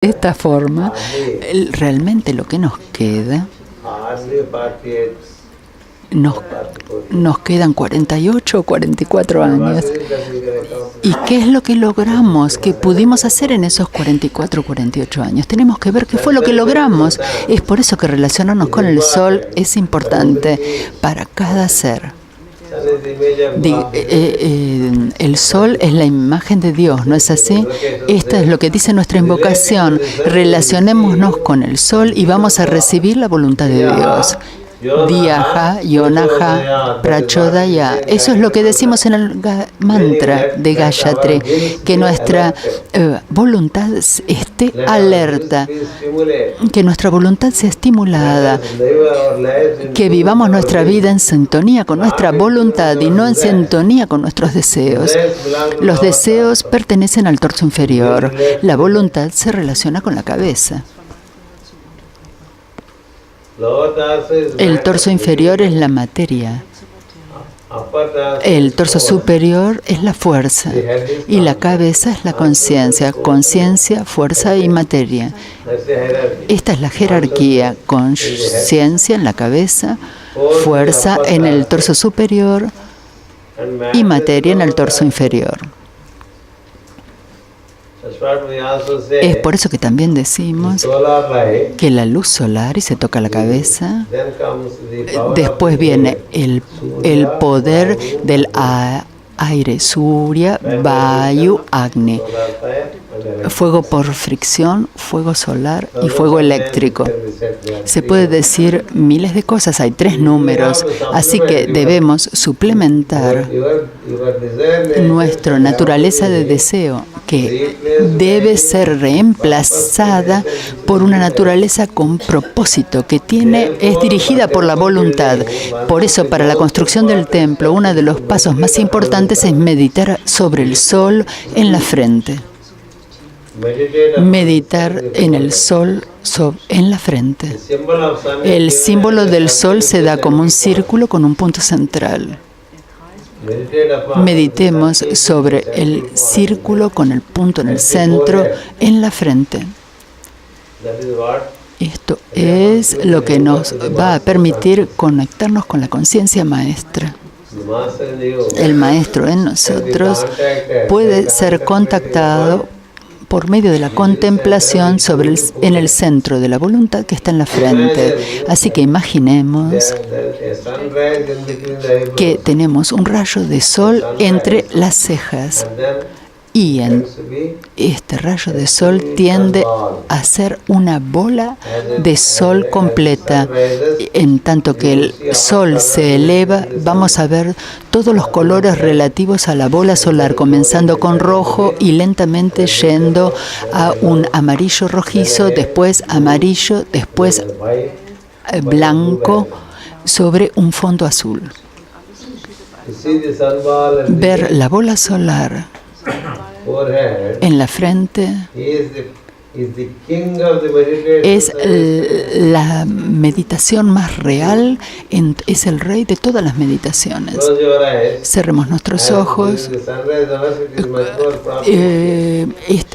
De esta forma, realmente lo que nos queda, nos quedan 48 o 44 años. ¿Y qué es lo que logramos? ¿Qué pudimos hacer en esos 44 o 48 años? Tenemos que ver qué fue lo que logramos. Es por eso que relacionarnos con el sol es importante para cada ser. El sol es la imagen de Dios, ¿no es así? Esto es lo que dice nuestra invocación. Relacionémonos con el sol y vamos a recibir la voluntad de Dios. Diyaha, Yonaha, Prachodaya. Eso es lo que decimos en el mantra de Gayatri, que nuestra voluntad esté alerta, que nuestra voluntad sea estimulada, que vivamos nuestra vida en sintonía con nuestra voluntad y no en sintonía con nuestros deseos. Los deseos pertenecen al torso inferior, la voluntad se relaciona con la cabeza. El torso inferior es la materia. El torso superior es la fuerza. Y la cabeza es la conciencia. Conciencia, fuerza y materia. Esta es la jerarquía. Conciencia en la cabeza, fuerza en el torso superior y materia en el torso inferior. Es por eso que también decimos que la luz solar, y se toca la cabeza, después viene el poder del aire, Surya, Vayu, Agni. Fuego por fricción, fuego solar y fuego eléctrico. Se puede decir miles de cosas, hay 3 números, así que debemos suplementar nuestra naturaleza de deseo, que debe ser reemplazada por una naturaleza con propósito, que es dirigida por la voluntad. Por eso, para la construcción del templo, uno de los pasos más importantes es meditar sobre el sol en la frente. Meditar en el sol en la frente. El símbolo del sol se da como un círculo con un punto central. Meditemos sobre el círculo con el punto en el centro en la frente. Esto es lo que nos va a permitir conectarnos con la conciencia maestra. El maestro en nosotros puede ser contactado por medio de la contemplación en el centro de la voluntad que está en la frente. Así que imaginemos que tenemos un rayo de sol entre las cejas. Y este rayo de sol tiende a ser una bola de sol completa. En tanto que el sol se eleva, vamos a ver todos los colores relativos a la bola solar, comenzando con rojo y lentamente yendo a un amarillo rojizo, después amarillo, después blanco, sobre un fondo azul. Ver la bola solar en la frente es la meditación más real, es el rey de todas las meditaciones. Cerremos nuestros ojos.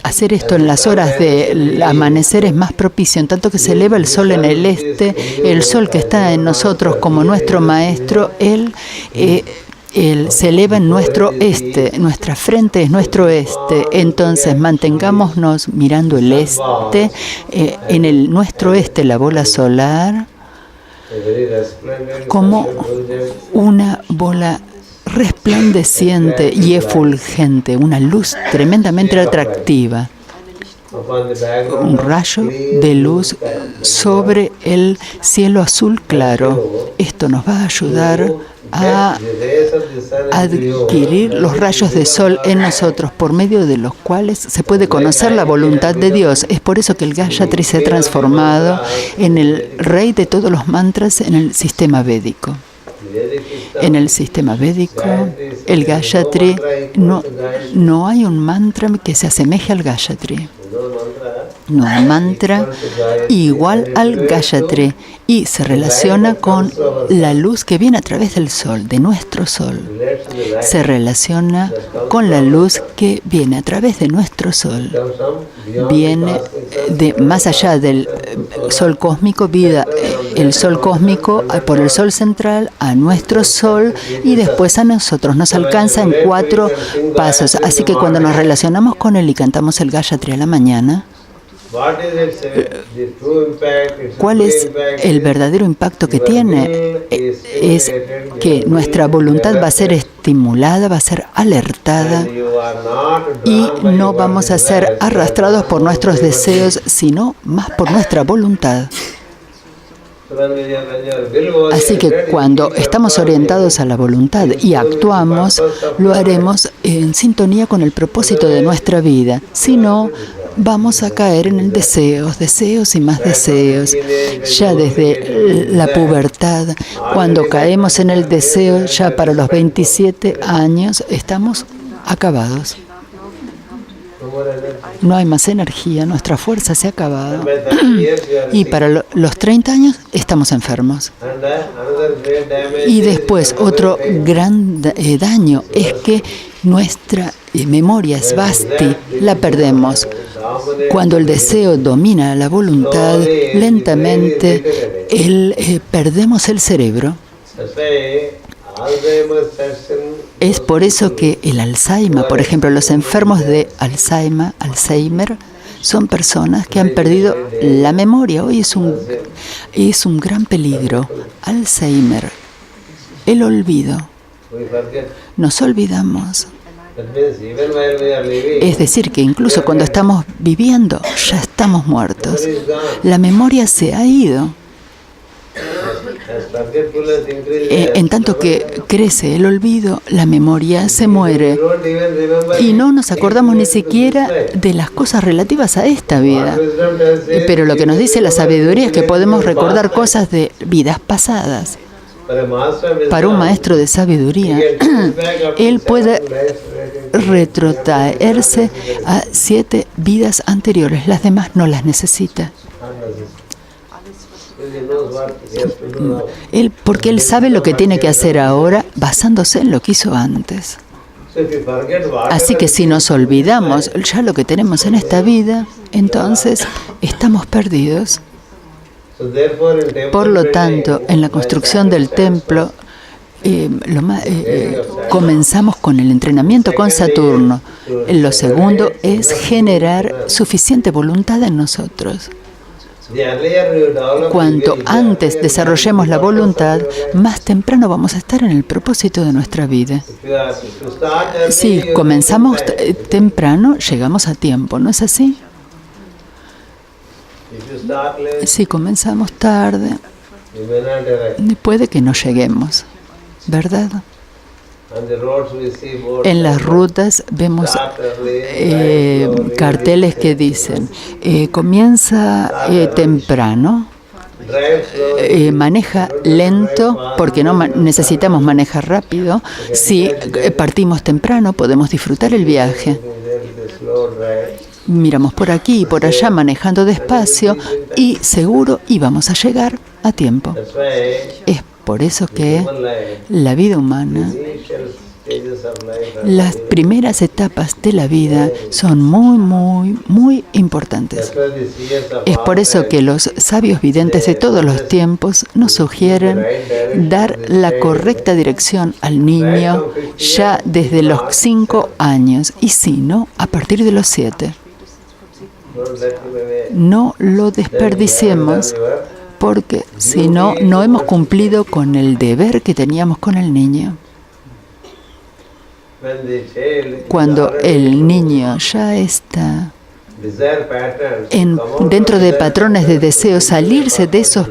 Hacer esto en las horas del amanecer es más propicio, en tanto que se eleva el sol en el este, el sol que está en nosotros como nuestro maestro, Él se eleva en nuestro este, nuestra frente es nuestro este. Entonces mantengámonos mirando el este, en nuestro este, la bola solar, como una bola resplandeciente y efulgente, una luz tremendamente atractiva. Un rayo de luz sobre el cielo azul claro. Esto nos va a ayudar a adquirir los rayos de sol en nosotros, por medio de los cuales se puede conocer la voluntad de Dios. Es por eso que el Gayatri se ha transformado en el rey de todos los mantras en el sistema védico. En el sistema védico, el Gayatri, no hay un mantra que se asemeje al Gayatri. No hay mantra igual al Gayatri y se relaciona con la luz que viene a través del sol, de nuestro sol. Se relaciona con la luz que viene a través de nuestro sol. Viene de más allá del sol cósmico, el sol cósmico por el sol central a nuestro sol y después a nosotros. Nos alcanza en 4 pasos. Así que cuando nos relacionamos con él y cantamos el Gayatri a la mañana, ¿cuál es el verdadero impacto que tiene? Es que nuestra voluntad va a ser estimulada, va a ser alertada y no vamos a ser arrastrados por nuestros deseos, sino más por nuestra voluntad. Así que cuando estamos orientados a la voluntad y actuamos, lo haremos en sintonía con el propósito de nuestra vida. Si no, vamos a caer en el deseos y más deseos. Ya desde la pubertad, cuando caemos en el deseo, ya para los 27 años estamos acabados. No hay más energía, nuestra fuerza se ha acabado. Y para los 30 años estamos enfermos. Y después otro gran daño es que nuestra memoria svasti la perdemos. Cuando el deseo domina la voluntad, lentamente perdemos el cerebro. Es por eso que el Alzheimer, por ejemplo, los enfermos de Alzheimer, son personas que han perdido la memoria. Hoy es un gran peligro. Alzheimer, el olvido. Nos olvidamos. Es decir, que incluso cuando estamos viviendo, ya estamos muertos. La memoria se ha ido. En tanto que crece el olvido, la memoria se muere y no nos acordamos ni siquiera de las cosas relativas a esta vida. Pero lo que nos dice la sabiduría es que podemos recordar cosas de vidas pasadas. Para un maestro de sabiduría, él puede retrotraerse a 7 vidas anteriores, las demás no las necesita. Porque él sabe lo que tiene que hacer ahora basándose en lo que hizo antes. Así que si nos olvidamos ya lo que tenemos en esta vida, entonces estamos perdidos. Por lo tanto, en la construcción del templo, comenzamos con el entrenamiento con Saturno. Lo segundo es generar suficiente voluntad en nosotros. Cuanto antes desarrollemos la voluntad, más temprano vamos a estar en el propósito de nuestra vida. Si comenzamos temprano, llegamos a tiempo, ¿no es así? Si comenzamos tarde, puede que no lleguemos, ¿verdad? En las rutas vemos carteles que dicen, comienza temprano, maneja lento porque no necesitamos manejar rápido. Si partimos temprano podemos disfrutar el viaje. Miramos por aquí y por allá manejando despacio y seguro íbamos a llegar a tiempo. Es por eso que la vida humana, las primeras etapas de la vida son muy importantes. Es por eso que los sabios videntes de todos los tiempos nos sugieren dar la correcta dirección al niño ya desde los 5 años y si no, a partir de los 7. No lo desperdiciemos, porque si no, no hemos cumplido con el deber que teníamos con el niño. Cuando el niño ya está dentro de patrones de deseo, salirse de esos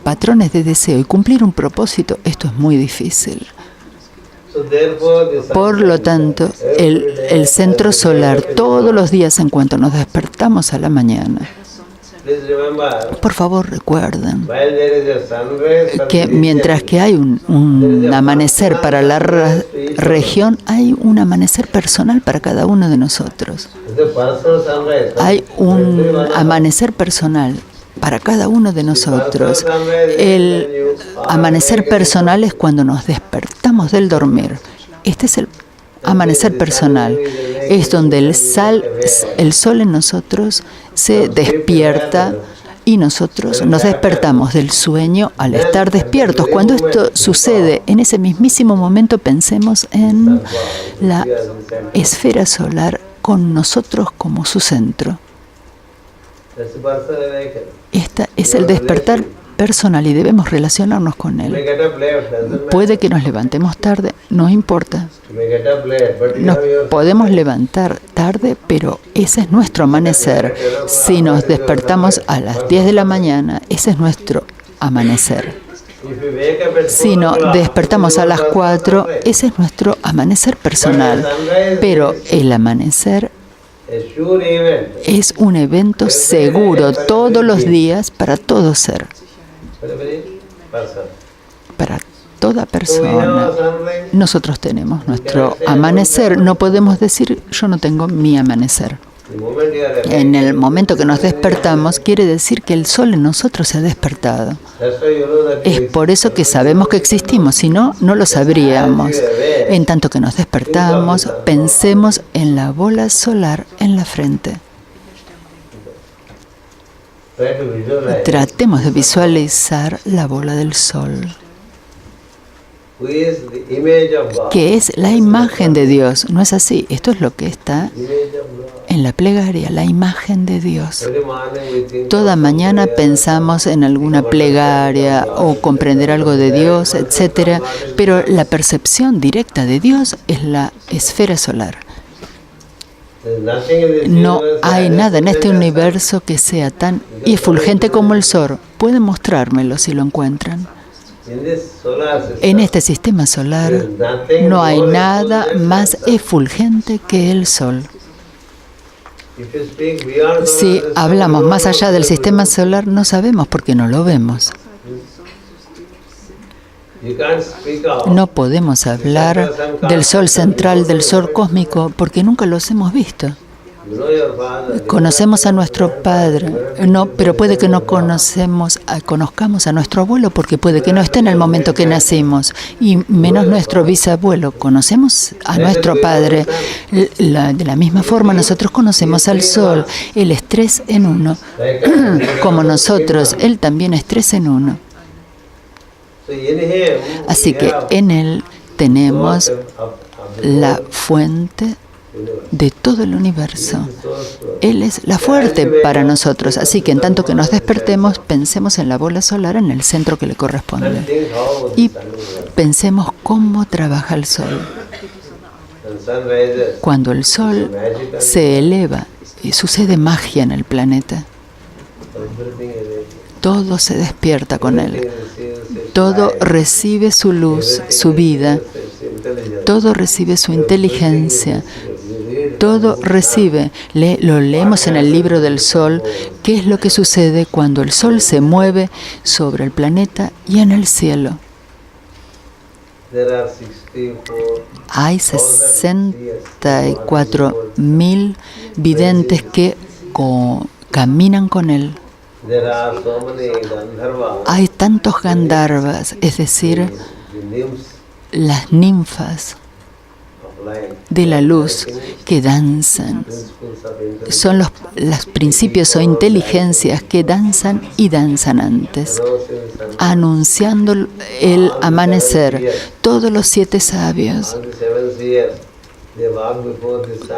patrones de deseo y cumplir un propósito, esto es muy difícil. Por lo tanto, el centro solar, todos los días en cuanto nos despertamos a la mañana, Por favor, recuerden que mientras que hay un amanecer para la región, hay un amanecer personal para cada uno de nosotros. Hay un amanecer personal para cada uno de nosotros. El amanecer personal es cuando nos despertamos del dormir. Este es el amanecer personal. Es donde el sol en nosotros se despierta y nosotros nos despertamos del sueño al estar despiertos. Cuando esto sucede, en ese mismísimo momento pensemos en la esfera solar con nosotros como su centro. Este es el despertar personal y debemos relacionarnos con él. Puede que nos levantemos tarde, no importa. Nos podemos levantar tarde, pero ese es nuestro amanecer. Si nos despertamos a las 10 de la mañana, ese es nuestro amanecer. Si nos despertamos a las 4, ese es nuestro amanecer personal. Pero el amanecer es un evento seguro todos los días para todo ser. Para toda persona. Nosotros tenemos nuestro amanecer. No podemos decir, yo no tengo mi amanecer. En el momento que nos despertamos, quiere decir que el sol en nosotros se ha despertado. Es por eso que sabemos que existimos, si no, no lo sabríamos. En tanto que nos despertamos, pensemos en la bola solar en la frente. Tratemos de visualizar la bola del sol, que es la imagen de Dios. ¿No es así? Esto es lo que está en la plegaria, la imagen de Dios. Toda mañana pensamos en alguna plegaria o comprender algo de Dios, etc. Pero la percepción directa de Dios es la esfera solar. No hay nada en este universo que sea tan efulgente como el sol. Pueden mostrármelo si lo encuentran. En este sistema solar no hay nada más efulgente que el sol. Si hablamos más allá del sistema solar, no sabemos porque no lo vemos. No podemos hablar del sol central, del sol cósmico, porque nunca los hemos visto. Conocemos a nuestro padre, no, pero puede que no conozcamos a nuestro abuelo, porque puede que no esté en el momento que nacimos, y menos nuestro bisabuelo. Conocemos a nuestro padre. De la misma forma, nosotros conocemos al sol. Él es 3 en 1. Como nosotros, él también es 3 en 1. Así que en él tenemos la fuente de todo el universo. Él es la fuerte para nosotros. Así que en tanto que nos despertemos, pensemos en la bola solar en el centro que le corresponde. Y pensemos cómo trabaja el sol. Cuando el sol se eleva, sucede magia en el planeta. Todo se despierta con él. Todo recibe su luz, su vida. Todo recibe su inteligencia. Todo recibe. Lo leemos en el libro del sol. ¿Qué es lo que sucede cuando el sol se mueve sobre el planeta y en el cielo? Hay 64.000 videntes que caminan con él. Hay tantos Gandharvas, es decir, las ninfas de la luz que danzan. Son los principios o inteligencias que danzan y danzan antes, anunciando el amanecer. Todos los 7 sabios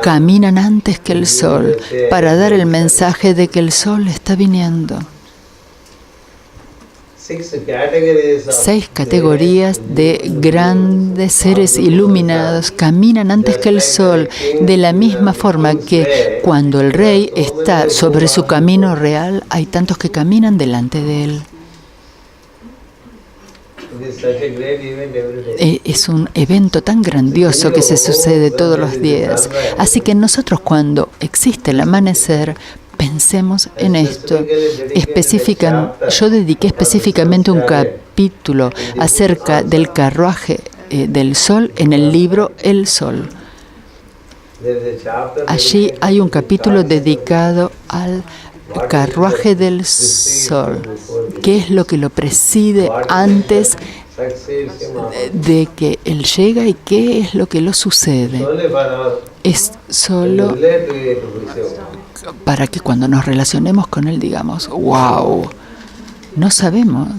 caminan antes que el sol para dar el mensaje de que el sol está viniendo. 6 categorías de grandes seres iluminados caminan antes que el sol, de la misma forma que cuando el rey está sobre su camino real, hay tantos que caminan delante de él. Es un evento tan grandioso que se sucede todos los días. Así que nosotros, cuando existe el amanecer, Pensemos en esto. Yo dediqué específicamente un capítulo acerca del carruaje del sol en el libro El Sol. Allí hay un capítulo dedicado al carruaje del sol. ¿Qué es lo que lo preside antes de que él llega y qué es lo que lo sucede? Es solo para que cuando nos relacionemos con él digamos, wow, no sabemos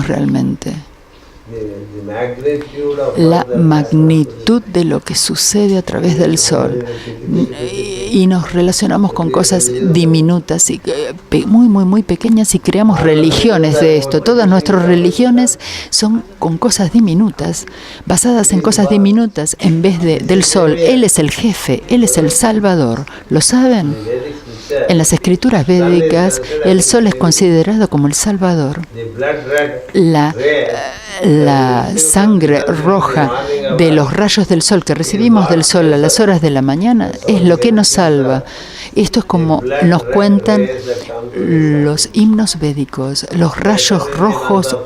realmente la magnitud de lo que sucede a través del sol, y nos relacionamos con cosas diminutas y muy pequeñas, y creamos religiones de esto. Todas nuestras religiones son con cosas diminutas, basadas en cosas diminutas en vez del sol. Él es el jefe, él es el salvador. ¿Lo saben? En las escrituras védicas, el sol es considerado como el salvador. La sangre roja de los rayos del sol que recibimos del sol a las horas de la mañana es lo que nos salva. Esto es como nos cuentan los himnos védicos, los rayos rojos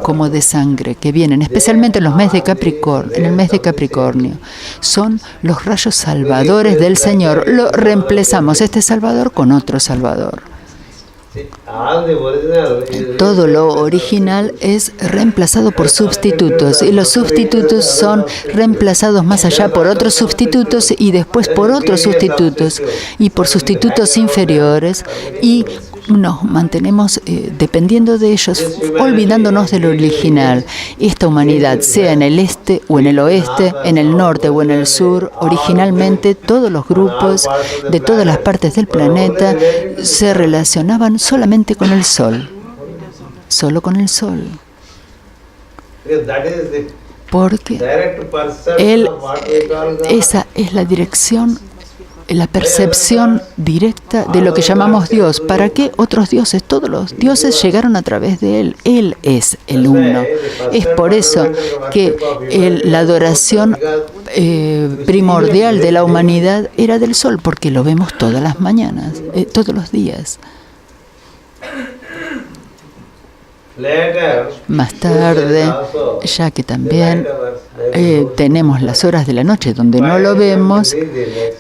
como de sangre que vienen, especialmente en el mes de Capricornio. Son los rayos salvadores del Señor. Lo reemplazamos, este Salvador, con otro Salvador. Todo lo original es reemplazado por sustitutos, y los sustitutos son reemplazados más allá por otros sustitutos y después por otros sustitutos y por sustitutos inferiores, y nos mantenemos dependiendo de ellos, olvidándonos del original. Esta humanidad, sea en el este o en el oeste, en el norte o en el sur, originalmente todos los grupos de todas las partes del planeta se relacionaban solamente con el sol, solo con el sol. Porque esa es la dirección, la percepción directa de lo que llamamos Dios. ¿Para qué otros dioses? Todos los dioses llegaron a través de Él. Él es el uno. Es por eso que la adoración primordial de la humanidad era del sol, porque lo vemos todas las mañanas, todos los días. Más tarde, ya que también tenemos las horas de la noche donde no lo vemos,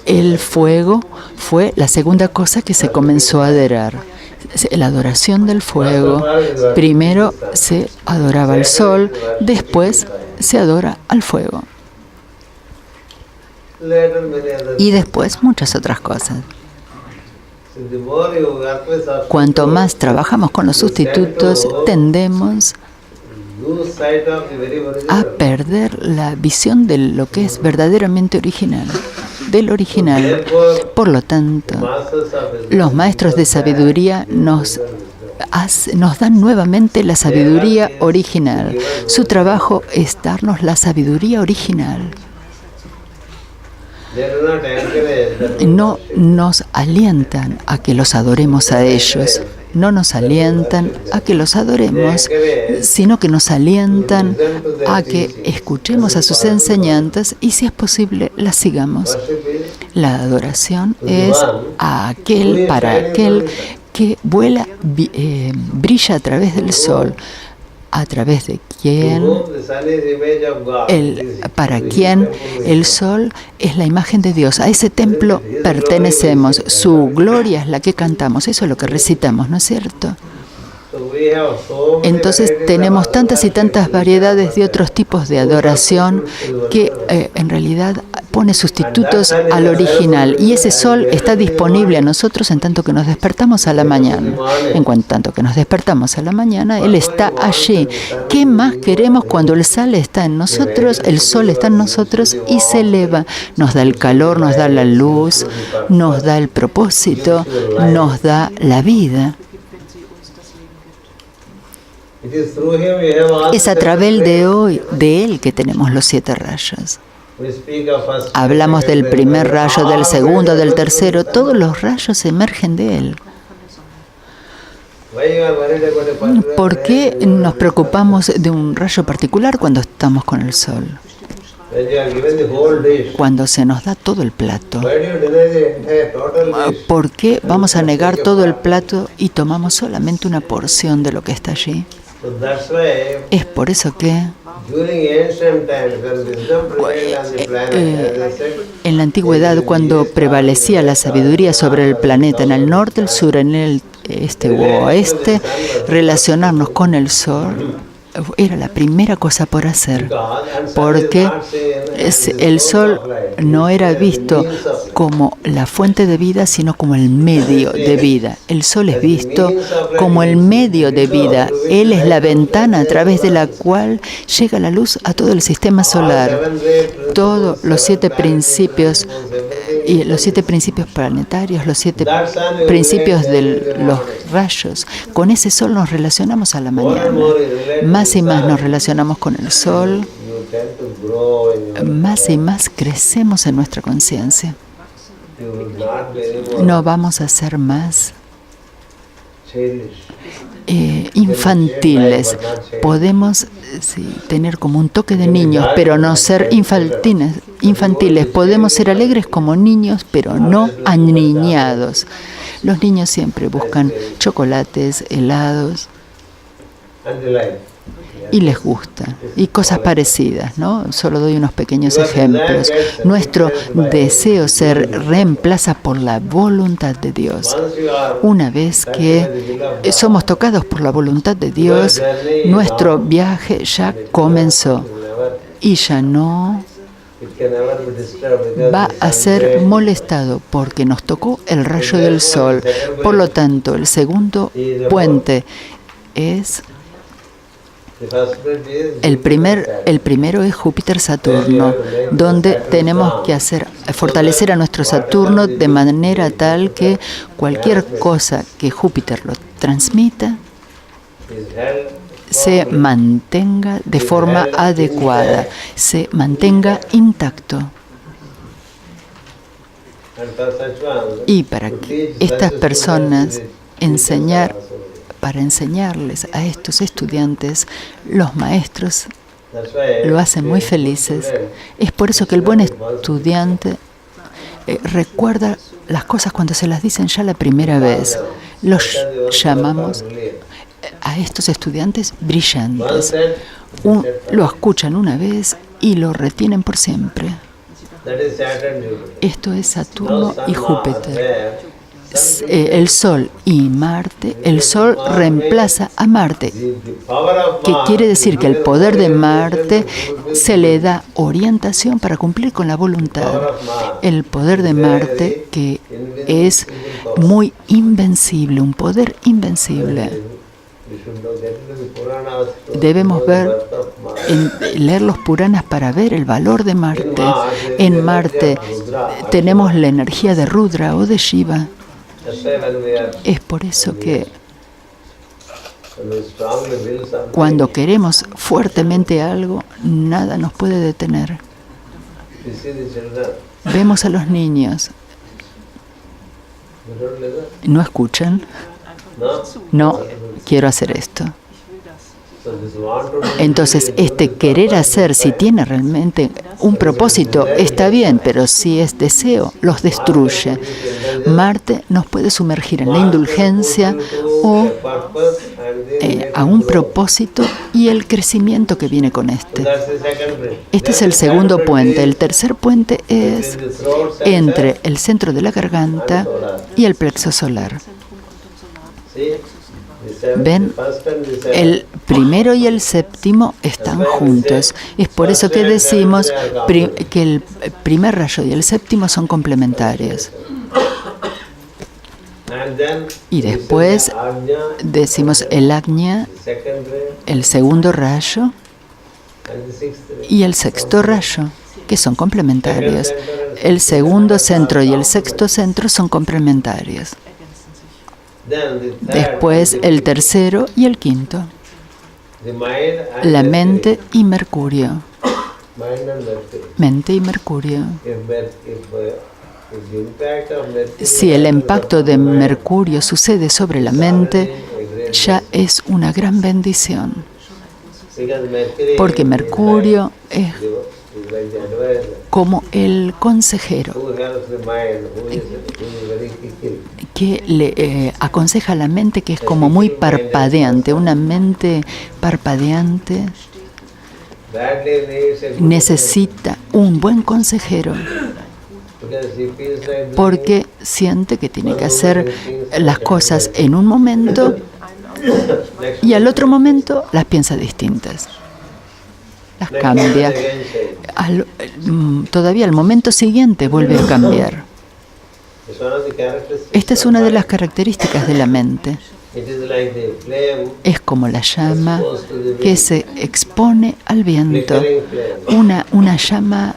el fuego fue la segunda cosa que se comenzó a adorar. La adoración del fuego. Primero se adoraba al sol, después se adora al fuego. Y después muchas otras cosas. Cuanto más trabajamos con los sustitutos, tendemos a perder la visión de lo que es verdaderamente original, del original. Por lo tanto, los maestros de sabiduría nos dan nuevamente la sabiduría original. Su trabajo es darnos la sabiduría original. No nos alientan a que los adoremos a ellos, no nos alientan a que los adoremos, sino que nos alientan a que escuchemos a sus enseñanzas y, si es posible, las sigamos. La adoración es para aquel que brilla a través del sol, a través de para quien el sol es la imagen de Dios. A ese templo pertenecemos. Su gloria es la que cantamos. Eso es lo que recitamos, ¿no es cierto? Entonces tenemos tantas y tantas variedades de otros tipos de adoración que en realidad pone sustitutos al original, y ese sol está disponible a nosotros en tanto que nos despertamos a la mañana. En tanto que nos despertamos a la mañana, Él está allí. ¿Qué más queremos cuando el sol está en nosotros? El sol está en nosotros y se eleva. Nos da el calor, nos da la luz, nos da el propósito, nos da la vida. Es a través de Él que tenemos los 7 rayos. Hablamos del primer rayo, del segundo, del tercero. Todos los rayos emergen de Él. ¿Por qué nos preocupamos de un rayo particular cuando estamos con el sol? Cuando se nos da todo el plato, ¿por qué vamos a negar todo el plato y tomamos solamente una porción de lo que está allí? Es por eso que en la antigüedad, cuando prevalecía la sabiduría sobre el planeta, en el norte, el sur, en el este u oeste, relacionarnos con el sol era la primera cosa por hacer, porque el sol no era visto como la fuente de vida, sino como el medio de vida. El sol es visto como el medio de vida. Él es la ventana a través de la cual llega la luz a todo el sistema solar. Todos los 7 principios y los 7 principios planetarios, los 7 principios de los rayos. Con ese sol nos relacionamos a la mañana. Más y más nos relacionamos con el sol, más y más crecemos en nuestra conciencia. No vamos a ser más infantiles. Podemos tener como un toque de niños, pero no ser infantiles. Podemos ser alegres como niños, pero no aniñados. Los niños siempre buscan chocolates, helados, y les gusta, y cosas parecidas, ¿no? Solo doy unos pequeños ejemplos. Nuestro deseo se reemplaza por la voluntad de Dios. Una vez que somos tocados por la voluntad de Dios, nuestro viaje ya comenzó y ya no va a ser molestado porque nos tocó el rayo del sol. Por lo tanto, el segundo puente es el primero es Júpiter-Saturno, donde tenemos que fortalecer a nuestro Saturno de manera tal que cualquier cosa que Júpiter lo transmita se mantenga de forma adecuada, se mantenga intacto. Y para que estas personas para enseñarles a estos estudiantes, los maestros lo hacen muy felices. Es por eso que el buen estudiante recuerda las cosas cuando se las dicen ya la primera vez. Los llamamos a estos estudiantes brillantes. Lo escuchan una vez y lo retienen por siempre. Esto es Saturno y Júpiter. El Sol y Marte. El Sol reemplaza a Marte, que quiere decir que el poder de Marte se le da orientación para cumplir con la voluntad. El poder de Marte, que es muy invencible, un poder invencible. Debemos leer los Puranas para ver el valor de Marte. En Marte tenemos la energía de Rudra o de Shiva. Es por eso que cuando queremos fuertemente algo, nada nos puede detener. Vemos a los niños. ¿No escuchan? No, quiero hacer esto. Entonces, este querer hacer, si tiene realmente un propósito, está bien, pero si es deseo, los destruye. Marte nos puede sumergir en la indulgencia o a un propósito y el crecimiento que viene con este. Este es el segundo puente. El tercer puente es entre el centro de la garganta y el plexo solar. ¿Ven? El primero y el séptimo están juntos. Es por eso que decimos que el primer rayo y el séptimo son complementarios. Y después decimos el Agnya, el segundo rayo, y el sexto rayo, que son complementarios. El segundo centro y el sexto centro son complementarios. Después el tercero y el quinto. La mente y Mercurio. Mente y Mercurio. Si el impacto de Mercurio sucede sobre la mente, ya es una gran bendición. Porque Mercurio como el consejero que le aconseja a la mente, que es como muy parpadeante. Una mente parpadeante necesita un buen consejero porque siente que tiene que hacer las cosas en un momento y al otro momento las piensa distintas, las cambia. Todavía al momento siguiente vuelve a cambiar. Esta es una de las características de la mente. Es como la llama que se expone al viento, una llama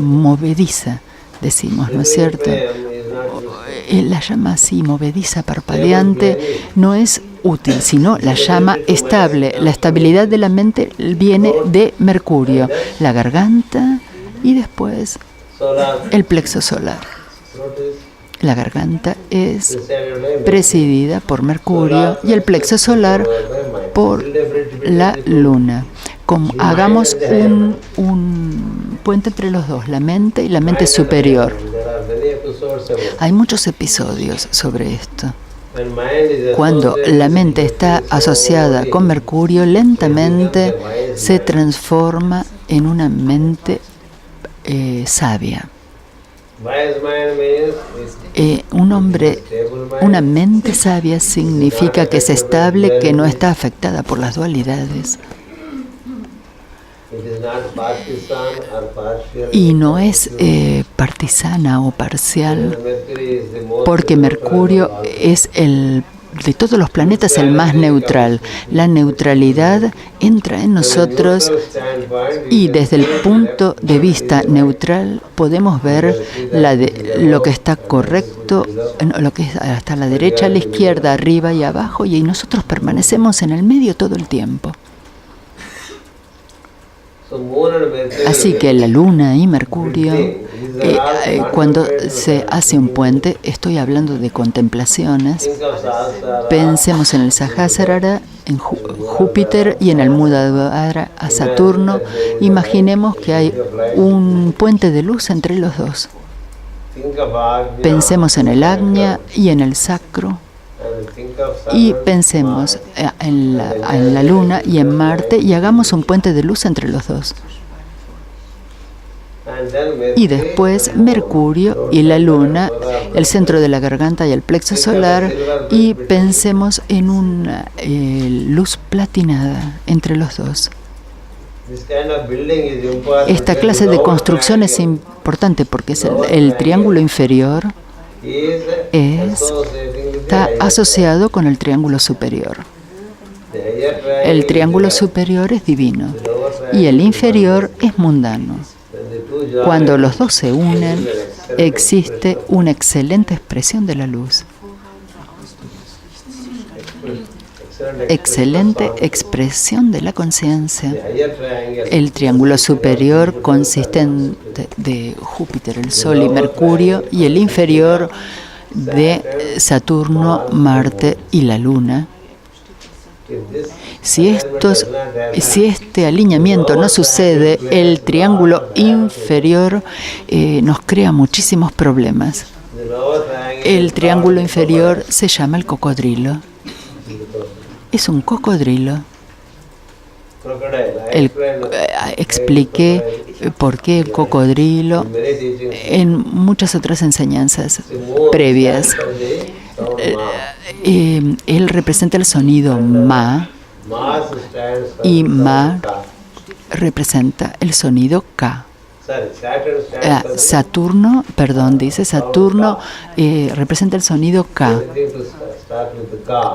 movediza, decimos, ¿no es cierto? La llama así, movediza, parpadeante, no es útil, sino la llama estable. La estabilidad de la mente viene de Mercurio, la garganta y después el plexo solar. La garganta es presidida por Mercurio y el plexo solar por la luna. Hagamos un puente entre los dos, la mente y la mente superior. Hay muchos episodios sobre esto. Cuando la mente está asociada con Mercurio, lentamente se transforma en una mente sabia. Una mente sabia significa que es estable, que no está afectada por las dualidades. Y no es partisana o parcial, porque Mercurio es de todos los planetas el más neutral. La neutralidad entra en nosotros y desde el punto de vista neutral podemos ver lo que está correcto, lo que está a la derecha, a la izquierda, arriba y abajo, y nosotros permanecemos en el medio todo el tiempo. Así que la Luna y Mercurio, cuando se hace un puente, estoy hablando de contemplaciones. Pensemos en el Sahasrara, en Júpiter y en el Muladhara a Saturno. Imaginemos que hay un puente de luz entre los dos. Pensemos en el Ajna y en el Sacro. Y pensemos en la Luna y en Marte y hagamos un puente de luz entre los dos. Y después Mercurio y la Luna, el centro de la garganta y el plexo solar, y pensemos en una luz platinada entre los dos. Esta clase de construcción es importante porque es el triángulo inferior está asociado con el triángulo superior. El triángulo superior es divino y el inferior es mundano. Cuando los dos se unen, existe una excelente expresión de la luz. Excelente expresión de la conciencia. El triángulo superior consistente de Júpiter, el Sol y Mercurio, y el inferior de Saturno, Marte y la Luna. Si este alineamiento no sucede, el triángulo inferior nos crea muchísimos problemas. El triángulo inferior se llama el cocodrilo. Es un cocodrilo. Expliqué por qué el cocodrilo en muchas otras enseñanzas previas. Él representa el sonido ma y ma representa el sonido ka. Saturno representa el sonido ka.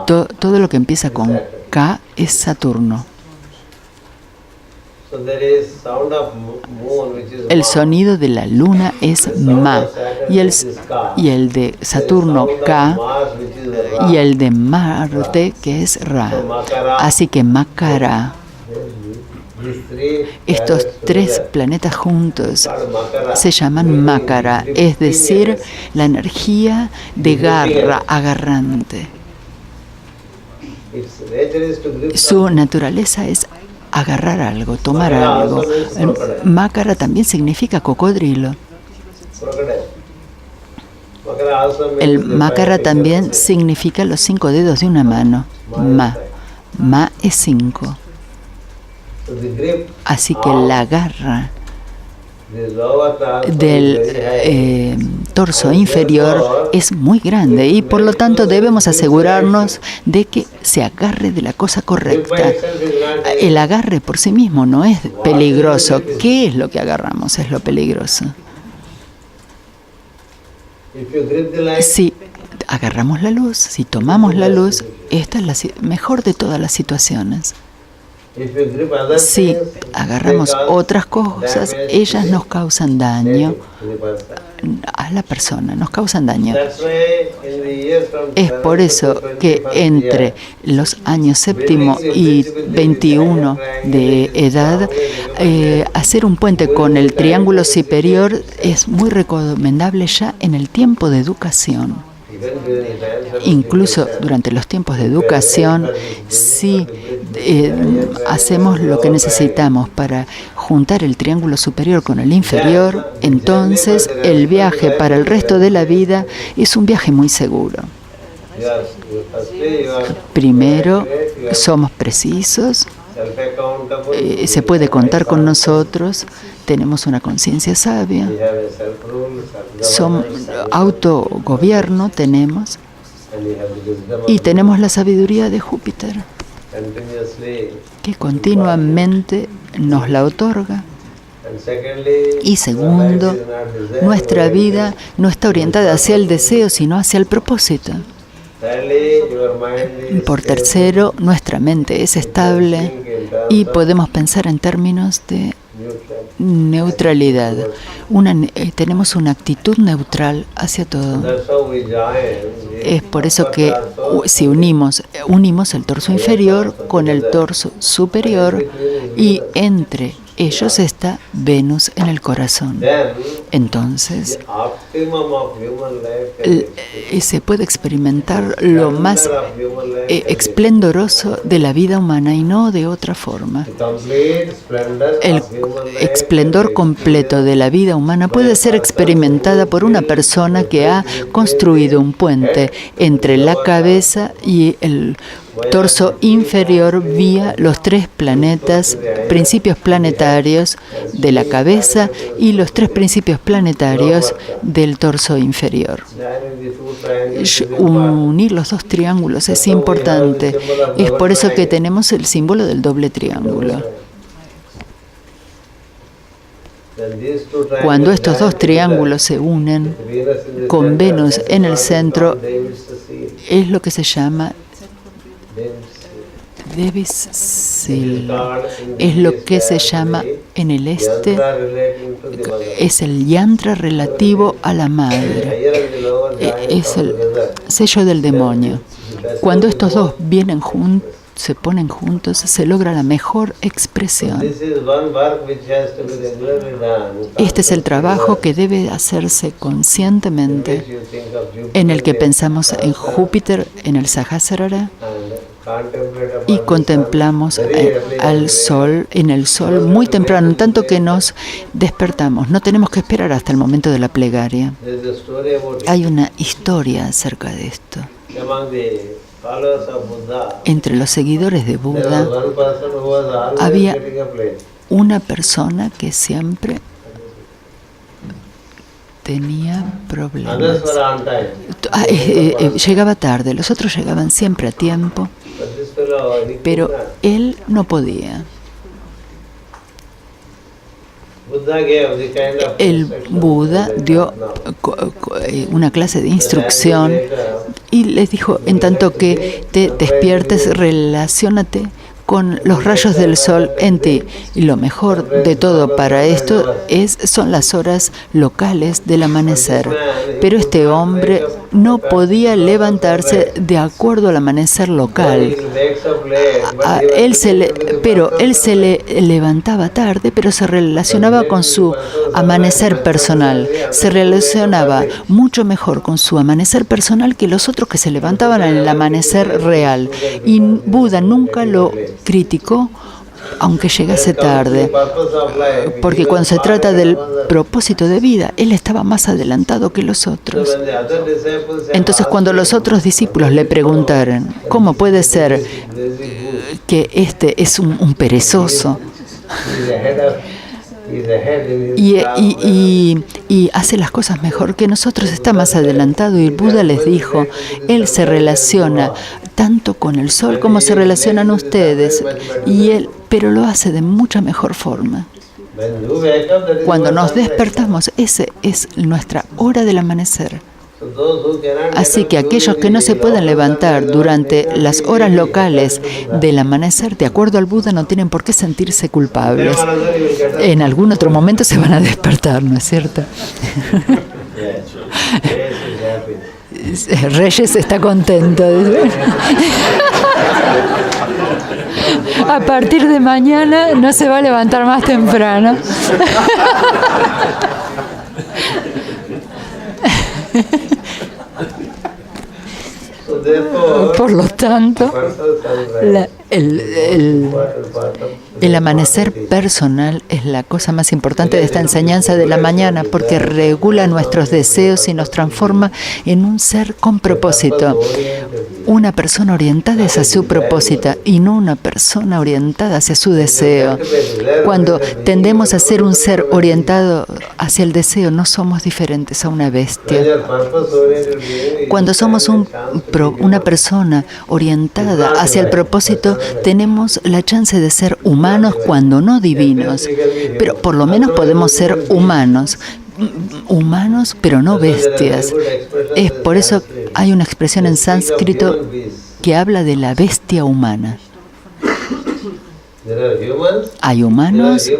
Todo lo que empieza con ka es Saturno. El sonido de la luna es ma y el de Saturno ka y el de Marte que es ra. Así que Makara. Estos tres planetas juntos se llaman Makara, es decir, la energía de garra, agarrante. Su naturaleza es agarrar algo, tomar algo. Makara también significa cocodrilo. El Makara también significa los 5 dedos de una mano. Ma es 5. Así que la garra del torso inferior es muy grande y por lo tanto debemos asegurarnos de que se agarre de la cosa correcta. El agarre por sí mismo no es peligroso. ¿Qué es lo que agarramos? Es lo peligroso. Si agarramos la luz, si tomamos la luz, esta es la mejor de todas las situaciones. Si agarramos otras cosas, ellas nos causan daño a la persona, nos causan daño. Es por eso que entre los años 7 y 21 de edad, hacer un puente con el triángulo superior es muy recomendable ya en el tiempo de educación. Incluso durante los tiempos de educación, si hacemos lo que necesitamos para juntar el triángulo superior con el inferior, entonces el viaje para el resto de la vida es un viaje muy seguro. Primero, somos precisos, se puede contar con nosotros, tenemos una conciencia sabia, autogobierno tenemos y tenemos la sabiduría de Júpiter, que continuamente nos la otorga. Y segundo, nuestra vida no está orientada hacia el deseo, sino hacia el propósito. Por tercero, nuestra mente es estable y podemos pensar en términos de neutralidad. Tenemos una actitud neutral hacia todo. Es por eso que si unimos el torso inferior con el torso superior y entre ellos está Venus en el corazón. Entonces, se puede experimentar lo más esplendoroso de la vida humana y no de otra forma. El esplendor completo de la vida humana puede ser experimentada por una persona que ha construido un puente entre la cabeza y el torso inferior vía los 3 planetas, principios planetarios de la cabeza y los 3 principios planetarios del torso inferior. Unir los 2 triángulos es importante. Es por eso que tenemos el símbolo del doble triángulo. Cuando estos 2 triángulos se unen con Venus en el centro, es lo que se llama Devisil. Es lo que se llama en el este, es el yantra relativo a la madre. Es el sello del demonio. Cuando estos dos vienen juntos, se ponen juntos, se logra la mejor expresión. Este es el trabajo que debe hacerse conscientemente, en el que pensamos en Júpiter, en el Sahasrara, y contemplamos al sol, en el sol muy temprano, en tanto que nos despertamos. No tenemos que esperar hasta el momento de la plegaria. Hay una historia acerca de esto. Entre los seguidores de Buda había una persona que siempre tenía problemas. Llegaba tarde, los otros llegaban siempre a tiempo, pero él no podía. El Buda dio una clase de instrucción y les dijo, en tanto que te despiertes, relaciónate con los rayos del sol en ti. Y lo mejor de todo para esto son las horas locales del amanecer. Pero este hombre no podía levantarse de acuerdo al amanecer local. Él se levantaba tarde, pero se relacionaba con su amanecer personal. Se relacionaba mucho mejor con su amanecer personal que los otros que se levantaban en el amanecer real. Y Buda nunca lo criticó aunque llegase tarde, porque cuando se trata del propósito de vida, Él estaba más adelantado que los otros. Entonces, cuando los otros discípulos le preguntaron, ¿cómo puede ser que este es un perezoso? Y hace las cosas mejor que nosotros, está más adelantado. Y el Buda les dijo, Él se relaciona tanto con el sol como se relacionan ustedes, pero lo hace de mucha mejor forma. Cuando nos despertamos, esa es nuestra hora del amanecer. Así que aquellos que no se pueden levantar durante las horas locales del amanecer, de acuerdo al Buda, no tienen por qué sentirse culpables. En algún otro momento se van a despertar, ¿no es cierto? Reyes está contento. A partir de mañana no se va a levantar más temprano. Por lo tanto, el amanecer personal es la cosa más importante de esta enseñanza de la mañana, porque regula nuestros deseos y nos transforma en un ser con propósito. Una persona orientada hacia su propósito y no una persona orientada hacia su deseo. Cuando tendemos a ser un ser orientado hacia el deseo, no somos diferentes a una bestia. Cuando somos una persona orientada hacia el propósito, tenemos la chance de ser humanos cuando no divinos, pero por lo menos podemos ser humanos, pero no bestias. Es por eso hay una expresión en sánscrito que habla de la bestia humana. Hay humanos,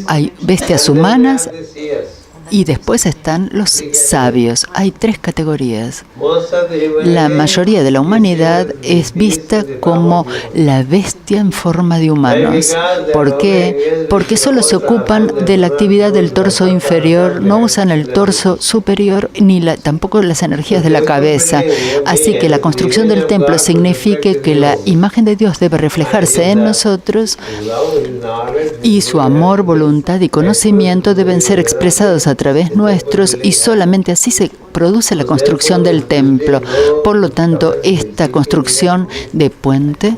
hay bestias humanas y después están los sabios. Hay 3 categorías. La mayoría de la humanidad es vista como la bestia en forma de humanos. ¿Por qué? Porque solo se ocupan de la actividad del torso inferior, no usan el torso superior ni tampoco las energías de la cabeza. Así que la construcción del templo significa que la imagen de Dios debe reflejarse en nosotros y su amor, voluntad y conocimiento deben ser expresados a través nuestros, y solamente así se produce la construcción del templo. Por lo tanto, esta construcción de puente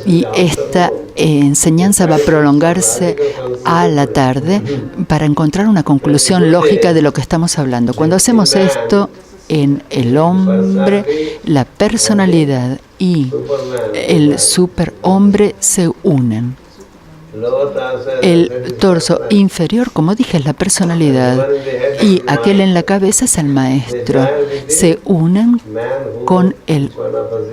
y esta enseñanza va a prolongarse a la tarde para encontrar una conclusión lógica de lo que estamos hablando. Cuando hacemos esto, en el hombre, la personalidad y el superhombre se unen. El torso inferior, como dije, es la personalidad y aquel en la cabeza es el maestro. Se unen con el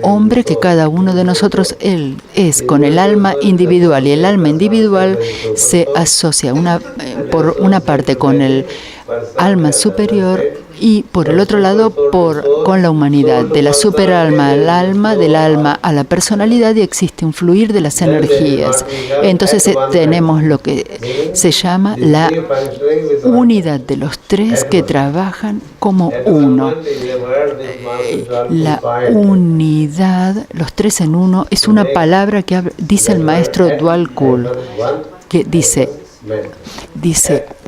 hombre que cada uno de nosotros es, con el alma individual, y el alma individual se asocia por una parte con el alma superior y por el otro lado con la humanidad, de la superalma al alma, del alma a la personalidad, y existe un fluir de las energías. Entonces tenemos lo que se llama la unidad de los 3 que trabajan como uno. La unidad, los 3 en uno, es una palabra que dice el maestro Dwal Kul, que dice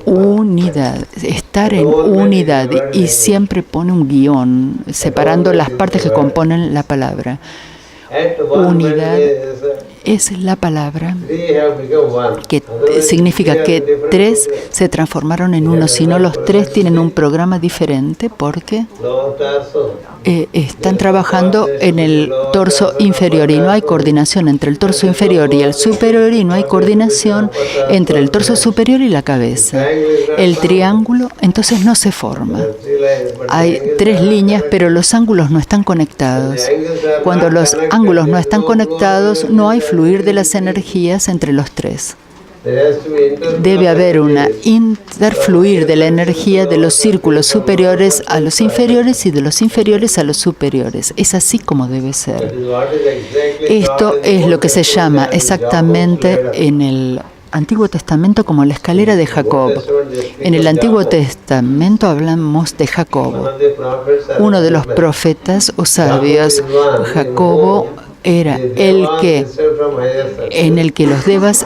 unidad, estar en unidad, y siempre pone un guión separando las partes que componen la palabra. Unidad es la palabra que significa que 3 se transformaron en uno, si no los 3 tienen un programa diferente porque están trabajando en el torso inferior y no hay coordinación entre el torso inferior y el superior, y no hay coordinación entre el torso superior y la cabeza. El triángulo entonces no se forma. Hay 3 líneas, pero los ángulos no están conectados. Cuando los ángulos no están conectados, no hay fluir de las energías entre los 3. Debe haber una interfluir de la energía de los círculos superiores a los inferiores y de los inferiores a los superiores. Es así como debe ser. Esto es lo que se llama exactamente en el Antiguo Testamento como la escalera de Jacob. En el Antiguo Testamento hablamos de Jacobo, uno de los profetas o sabios. Jacobo era el que en el que los devas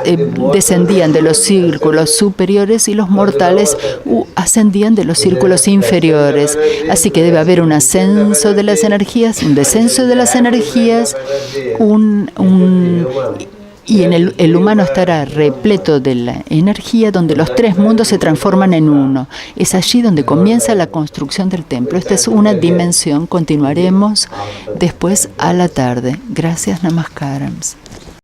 descendían de los círculos superiores y los mortales ascendían de los círculos inferiores. Así que debe haber un ascenso de las energías, un descenso de las energías, y el humano estará repleto de la energía donde los tres mundos se transforman en uno. Es allí donde comienza la construcción del templo. Esta es una dimensión. Continuaremos después a la tarde. Gracias, Namaskarams.